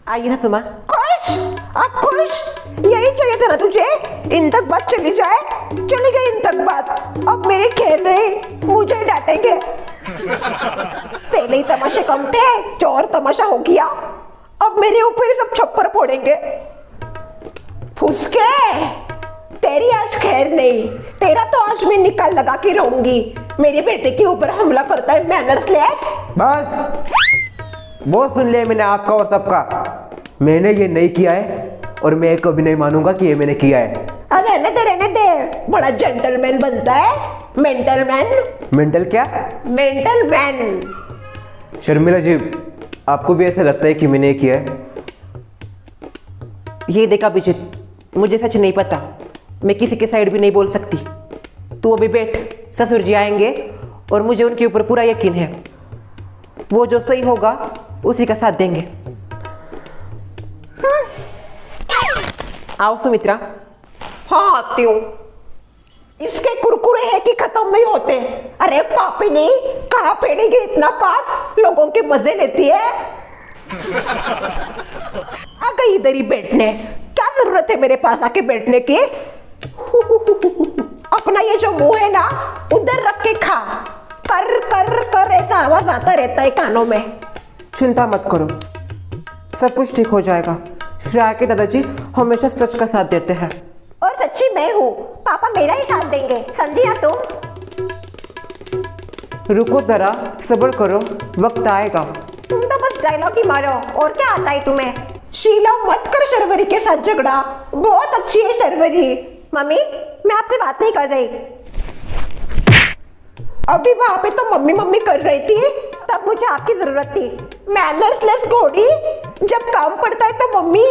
आइए ना सुमा। खुश, अब खुश, यही चाहिए था ना तुझे। इन तक बात चली जाए, चली गई इन तक बात। अब मेरे खेल रहे, मुझे डांटेंगे। पहले ही तमाशे कम थे, चोर तमाशा हो गया। अब मेरे ऊपर ही सब छप्पर फोड़ेंगे। फुसके, तेरी आज खैर नहीं। तेरा तो आज मैं निकाल लगा के रहूंगी। मेरे बेटे के ऊपर हमला करता है मैनर्सलेस। बस बहुत सुन लिया मैंने आपका और सबका। मैंने ये नहीं किया है और मैं कभी नहीं मानूंगा कि ये मैंने किया है। अरे रहने दे। बड़ा जेंटलमैन बनता है, मेंटल मैन। मेंटल क्या? Mental man. शर्मिला जी, आपको भी ऐसा लगता है कि मैंने ये किया है? ये देखा अभिजीत, मुझे सच नहीं पता। मैं किसी के साइड भी नहीं बोल सकती। तू अभी बैठ, ससुर जी आएंगे और मुझे उनके ऊपर पूरा यकीन है। वो जो सही होगा उसी का साथ देंगे। आओ सुमित्रा। हाँ आती हूँ। इसके कुरकुरे हैं कि खत्म नहीं होते। अरे पापिनी, कहाँ फेंकेगी इतना पाप, लोगों के मजे लेती है। आ गई इधर ही बैठने। क्या जरूरत है मेरे पास आके बैठने की? अपना ये जो मुंह है ना, उधर रख के खा। कर कर कर ऐसा आवाज आता रहता है कानों में। चिंता मत करो, सब कुछ ठीक हो जाएगा। श्रेया के दादाजी हमेशा सच का साथ देते हैं। और सच्ची मैं हूँ, पापा मेरा ही साथ देंगे, समझी ना तुम? रुको जरा, सब्र करो, वक्त आएगा। तुम तो बस डायलॉग ही मारो, और क्या आता है तुम्हें? शीला मत कर शर्वरी के साथ झगड़ा, बहुत अच्छी है शर्वरी। मम्मी, मैं आपसे बात नहीं कर रही। अभी वहां पे तो मम्मी मम्मी कर रही थी, तब मुझे आपकी जरूरत थी। मैनर्सलेस घोड़ी, जब काम पड़ता है तो मम्मी,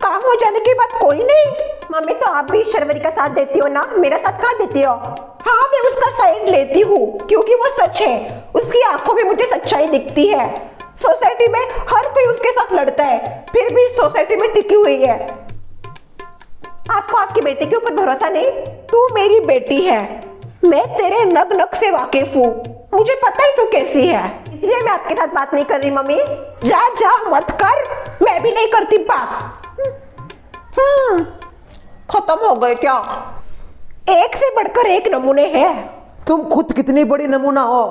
काम हो जाने के बाद कोई नहीं। मम्मी तो आप भी शर्वरी का साथ देती हो ना, मेरा साथ कहाँ देती हो? हाँ, मैं उसका साइड लेती हूँ क्योंकि वो सच है। उसकी आंखों में मुझे सच्चाई दिखती है। सोसाइटी में हर कोई उसके साथ लड़ता है, फिर भी सोसाइटी में टिकी हुई है। आपको आपकी बेटी के ऊपर भरोसा नहीं? तू मेरी बेटी है, मैं तेरे नग नग से वाकिफ हूँ, मुझे पता है तू कैसी है, इसलिए मैं आपके साथ बात नहीं कर रही। मम्मी जा जा मत कर, मैं भी नहीं करती बात। खत्म हो गए क्या? एक से बढ़कर एक नमूने हैं। तुम खुद कितनी बड़ी नमूना हो।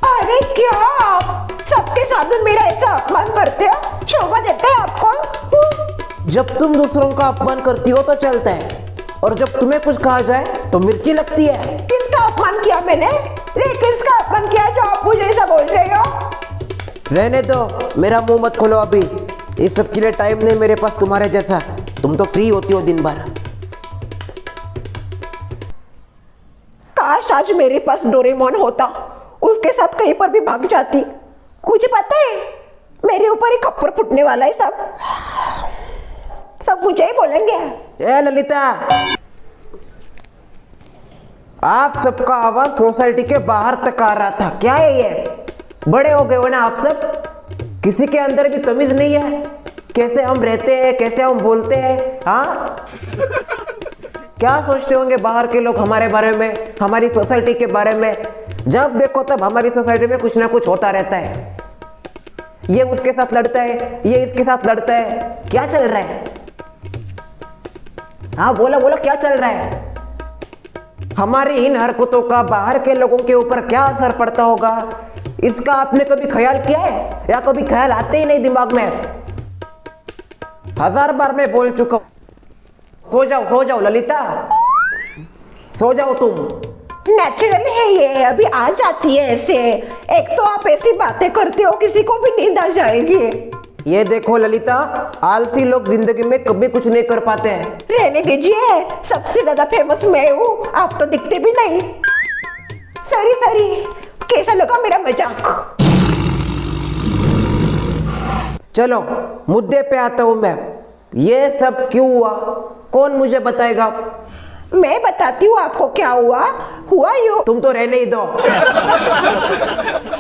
अरे क्या सबके सामने मेरा ऐसा अपमान करते हो? शोभा देते हैं आपको? जब तुम दूसरों का अपमान करती हो तो चलता है, और जब तुम्हें कुछ कहा जाए तो मिर्ची लगती है। किसका अपमान किया मैंने? रे किसका अपमान किया जो आप मुझे ऐसा बोल रहे हो? रहने दो, मेरा मुंह मत खोलो अभी। इस सब के लिए टाइम नहीं मेरे पास तुम्हारे जैसा। तुम तो फ्री होती हो दिन भर। काश आज मेरे पास डोरेमोन होता, उसके साथ कहीं पर भी भाग जाती। मुझे पता है मेरे ऊपर ही खप्पर फुटने वाला है। सब मुझे ही बोलेंगे। ए ललिता, आप सबका आवाज सोसाइटी के बाहर तक आ रहा था। क्या है ये? बड़े हो गए हो ना आप सब, किसी के अंदर भी तमीज नहीं है? कैसे हम रहते हैं, कैसे हम बोलते हैं? हाँ, क्या सोचते होंगे बाहर के लोग हमारे बारे में, हमारी सोसाइटी के बारे में? जब देखो तब हमारी सोसाइटी में कुछ ना कुछ होता रहता है। ये उसके साथ लड़ता है, ये इसके साथ लड़ता है। क्या चल रहा है? हाँ बोलो बोलो, क्या चल रहा है? हमारी इन हरकतों का बाहर के लोगों के ऊपर क्या असर पड़ता होगा, इसका आपने कभी ख्याल किया है? या कभी ख्याल आते ही नहीं दिमाग में? 1000 बार मैं बोल चुका हूं। सो जाओ ललिता, सो जाओ तुम। नेचुरल है ये, अभी आ जाती है ऐसे। एक तो आप ऐसी बातें करते हो, किसी को भी नींद आ जाएगी। ये देखो ललिता, आलसी लोग जिंदगी में कभी कुछ नहीं कर पाते हैं। रहने दीजिए, सबसे ज्यादा फेमस मैं हूँ, आप तो दिखते भी नहीं। सॉरी, कैसा लगा मेरा मजाक? चलो मुद्दे पे आता हूं मैं। ये सब क्यों हुआ, कौन मुझे बताएगा? मैं बताती हूँ आपको क्या हुआ यूं। तुम तो रहने ही दो।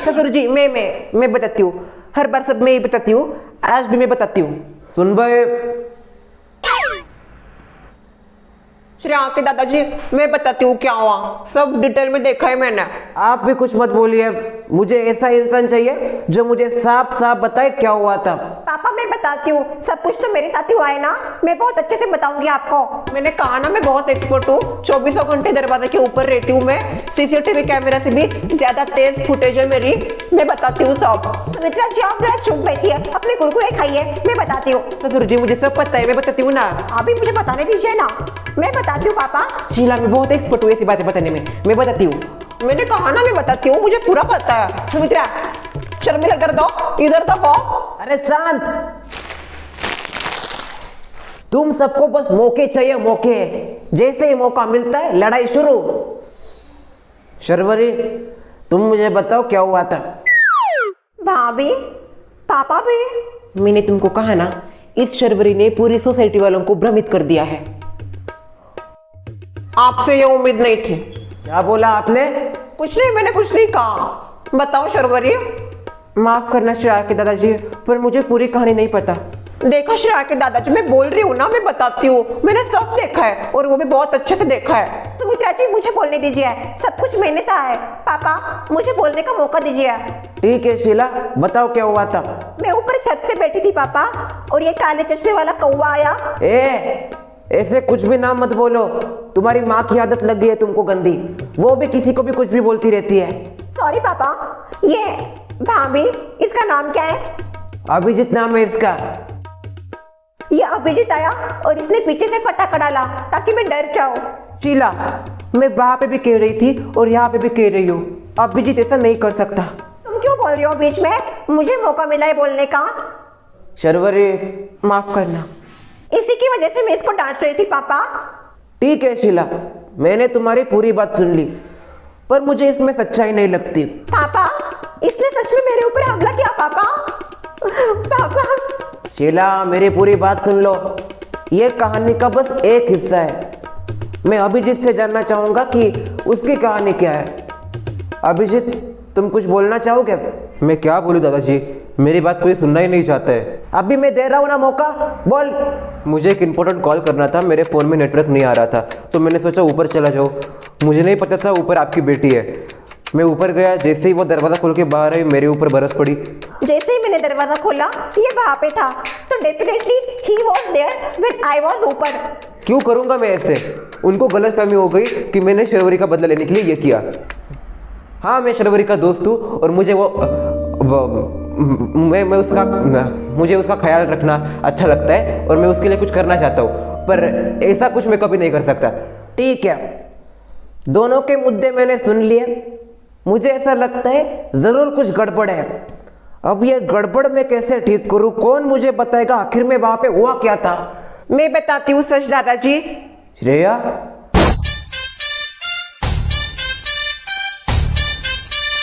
ससुर जी, मैं बताती हूँ। हर बार सब मैं ही बताती हूँ, आज भी मैं बताती हूँ। सुन भाई, श्रेया के दादाजी, मैं बताती हूँ क्या हुआ, सब डिटेल में देखा है मैंने। आप भी कुछ मत बोलिए, मुझे ऐसा इंसान चाहिए जो मुझे साफ साफ बताए क्या हुआ था। पापा मैं बताती हूँ, सब कुछ तो मेरे साथ ही हुआ है ना, मैं बहुत अच्छे से बताऊंगी आपको। मैंने कहा ना मैं बहुत एक्सपर्ट हूँ, 24 घंटे दरवाजे के ऊपर रहती हूँ मैं, सीसीटीवी कैमरा से भी ज्यादा तेज फुटेज है मेरी, मैं बताती हूँ सब। सुमित्रा जी आप जरा चुप बैठिए, अपने कुरकुरे खाइए, मैं बताती हूँ। ससुर जी मुझे सब पता है, मैं बताती हूँ ना। अभी मुझे बताने दीजिए ना, मैं बताती हूँ पापा। शीला मैं बहुत एक्सपर्ट हूँ ऐसी बातें बताने में, मैं बताती हूँ। मैंने कहा ना मैं बताती हूँ, मुझे पूरा पता है। सुमित्रा शर्मिला इधर दो, इधर तो हो। अरे शांत, तुम सबको बस मौके चाहिए, मौके। जैसे ही मौका मिलता है लड़ाई शुरू। शर्वरी तुम मुझे बताओ क्या हुआ था। भाभी, पापा भी। मैंने तुमको कहा ना, इस शर्वरी ने पूरी सोसाइटी वालों को भ्रमित कर दिया है। आपसे ये उम्मीद नहीं थी। क्या बोला आपने? कुछ नहीं, मैंने कुछ नहीं कहा। बताओ शर्वरी। माफ करना श्रेया के दादाजी, पर मुझे पूरी कहानी नहीं पता। देखो श्रेया के दादाजी, मैं बोल रही हूँ ना, मैं बताती हूँ, मैंने सब देखा है और वो भी बहुत अच्छे से देखा है। सुमित्रा जी मुझे बोलने दीजिए, सब कुछ मैंने कहा है। पापा मुझे बोलने का मौका दीजिए। ठीक है शीला, बताओ क्या हुआ था। मैं ऊपर छत पे बैठी थी पापा, और ये काले चश्मे वाला कौवा आया। ऐसे कुछ भी नाम मत बोलो, तुम्हारी माँ की आदत लग गई है तुमको गंदी, वो भी किसी को भी कुछ भी बोलती रहती है। सॉरी पापा। ये भाभी, इसका नाम क्या है? अभिजीत नाम है इसका। ये अभिजीत आया और इसने पीछे से फटाका डाला ताकि मैं डर जाऊं। शीला मैं वहां पे भी कह रही थी और यहाँ पे भी कह रही हूँ, अभिजीत ऐसा नहीं कर सकता। तुम क्यों बोल रही हो बीच में? मुझे मौका मिला है बोलने का। शर्वरी माफ करना। इसी की वजह से मैं इसको डांट रही थी पापा। ठीक है शीला, मैंने तुम्हारी पूरी बात सुन ली, पर मुझे इसमें सच्चाई नहीं लगती। पापा इसने सच में मेरे ऊपर हमला किया पापा। पापा शीला मेरी पूरी बात सुन लो, ये कहानी का बस एक हिस्सा है। मैं अभिजीत से जानना चाहूंगा कि उसकी कहानी क्या है। अभिजीत तुम कुछ बोलना चाहोगे? मैं क्या बोलूं दादाजी, मेरी बात कोई सुनना ही नहीं चाहता है। अभी मैं दे रहा हूं ना मौका, बोल। मुझे एक इम्पोर्टेंट कॉल करना था, मेरे फ़ोन में नेटवर्क नहीं आ रहा था, तो मैंने सोचा ऊपर चला जाऊँ। मुझे नहीं पता था ऊपर आपकी बेटी है। मैं ऊपर गया, जैसे ही वो दरवाज़ा खोल के बाहर आई मेरे ऊपर बरस पड़ी। जैसे ही मैंने दरवाजा खोला ये वहां पे था, तो definitely he was there when I was ऊपर। क्यों करूँगा मैं ऐसे? उनको गलतफहमी हो गई कि मैंने शर्वरी का बदला लेने के लिए ये किया। हाँ मैं शर्वरी का दोस्त हूँ और मुझे मुझे उसका ख्याल रखना अच्छा लगता है और मैं उसके लिए कुछ करना चाहता हूँ, पर ऐसा कुछ मैं कभी नहीं कर सकता। ठीक है, दोनों के मुद्दे मैंने सुन लिए। मुझे ऐसा लगता है जरूर कुछ गड़बड़ है। अब ये गड़बड़ मैं कैसे ठीक करूं? कौन मुझे बताएगा आखिर में वहां पे हुआ क्या था? मैं बताती हूँ सच दादाजी। श्रेया